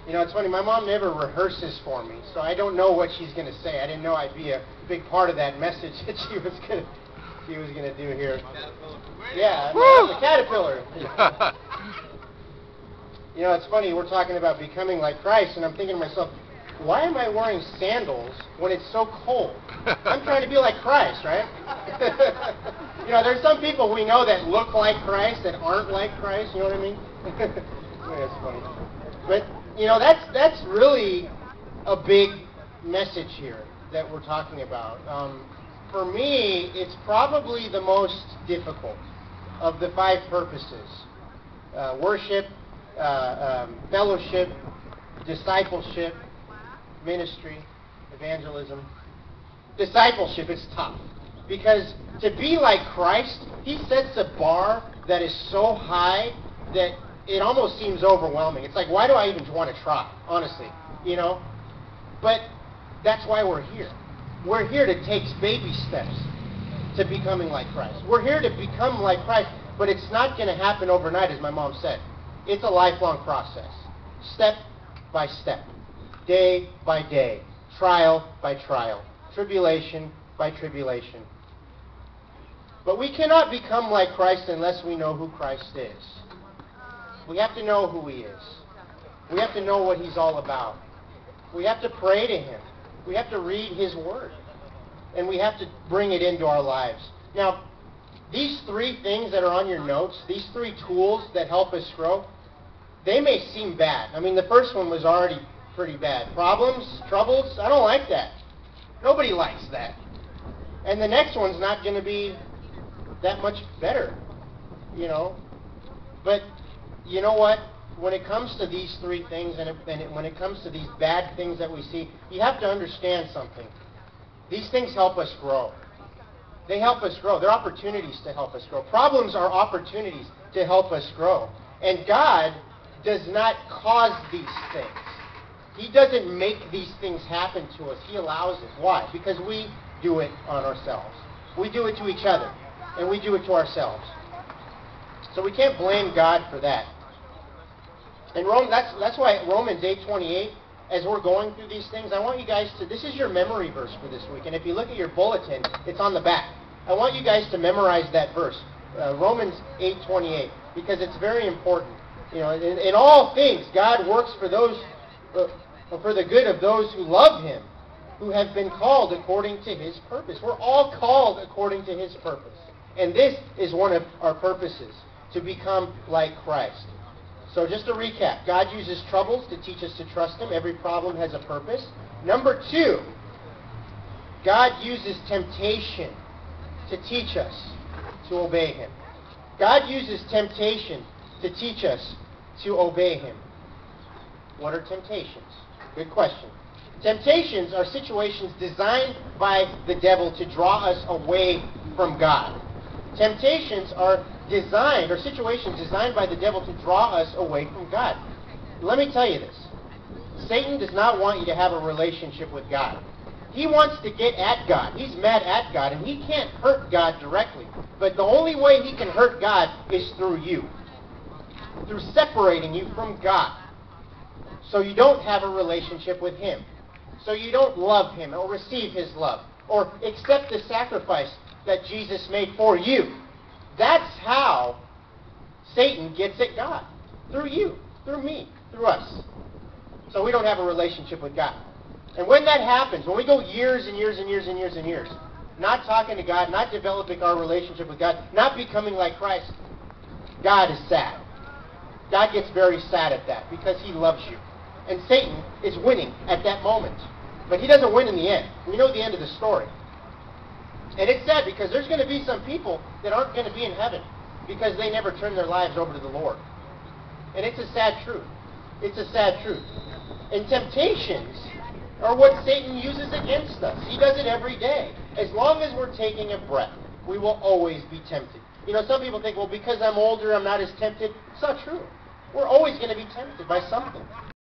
You know, it's funny, my mom never rehearses for me, so I don't know what she's going to say. I didn't know I'd be a big part of that message that she was going to do here. Yeah, the caterpillar. You know, it's funny, we're talking about becoming like Christ, and I'm thinking to myself, why am I wearing sandals when it's so cold? I'm trying to be like Christ, right? You know, there's some people we know that look like Christ that aren't like Christ, you know what I mean? That's funny. But, you know, that's really a big message here that we're talking about. For me, it's probably the most difficult of the 5 purposes. Worship, fellowship, discipleship, ministry, evangelism. Discipleship is tough because to be like Christ, he sets a bar that is so high that it almost seems overwhelming. It's like, why do I even want to try, honestly, you know? But that's why we're here. We're here to take baby steps to becoming like Christ. We're here to become like Christ, but it's not going to happen overnight, as my mom said. It's a lifelong process, step by step, day by day, trial by trial, tribulation by tribulation. But we cannot become like Christ unless we know who Christ is. We have to know who he is. We have to know what he's all about. We have to pray to him. We have to read his word. And we have to bring it into our lives. Now, these 3 things that are on your notes, these 3 tools that help us grow, they may seem bad. I mean, the first one was already pretty bad. Problems, troubles, I don't like that. Nobody likes that. And the next one's not going to be that much better, you know. But you know what? When it comes to these 3 things, and when it comes to these bad things that we see, you have to understand something. These things help us grow. They help us grow. They're opportunities to help us grow. Problems are opportunities to help us grow. And God does not cause these things. He doesn't make these things happen to us. He allows it. Why? Because we do it on ourselves. We do it to each other, and we do it to ourselves. So we can't blame God for that. And that's why Romans 8:28, as we're going through these things, I want you guys to, this is your memory verse for this week. And if you look at your bulletin, it's on the back. I want you guys to memorize that verse, Romans 8:28, because it's very important. You know, in all things, God works for those, for the good of those who love him, who have been called according to his purpose. We're all called according to his purpose. And this is one of our purposes, to become like Christ. So just to recap, God uses troubles to teach us to trust him. Every problem has a purpose. Number 2, God uses temptation to teach us to obey him. God uses temptation to teach us to obey him. What are temptations? Good question. Temptations are situations designed by the devil to draw us away from God. Temptations are designed, or situations designed by the devil to draw us away from God. Let me tell you this. Satan does not want you to have a relationship with God. He wants to get at God. He's mad at God, and he can't hurt God directly. But the only way he can hurt God is through you, through separating you from God. So you don't have a relationship with him. So you don't love him or receive his love or accept the sacrifice that Jesus made for you. That's how Satan gets at God. Through you, through me, through us. So we don't have a relationship with God. And when that happens, when we go years and years and years and years and years, not talking to God, not developing our relationship with God, not becoming like Christ, God is sad. God gets very sad at that because he loves you. And Satan is winning at that moment. But he doesn't win in the end. We know the end of the story. And it's sad because there's going to be some people that aren't going to be in heaven because they never turned their lives over to the Lord. And it's a sad truth. It's a sad truth. And temptations are what Satan uses against us. He does it every day. As long as we're taking a breath, we will always be tempted. You know, some people think, well, because I'm older, I'm not as tempted. It's not true. We're always going to be tempted by something.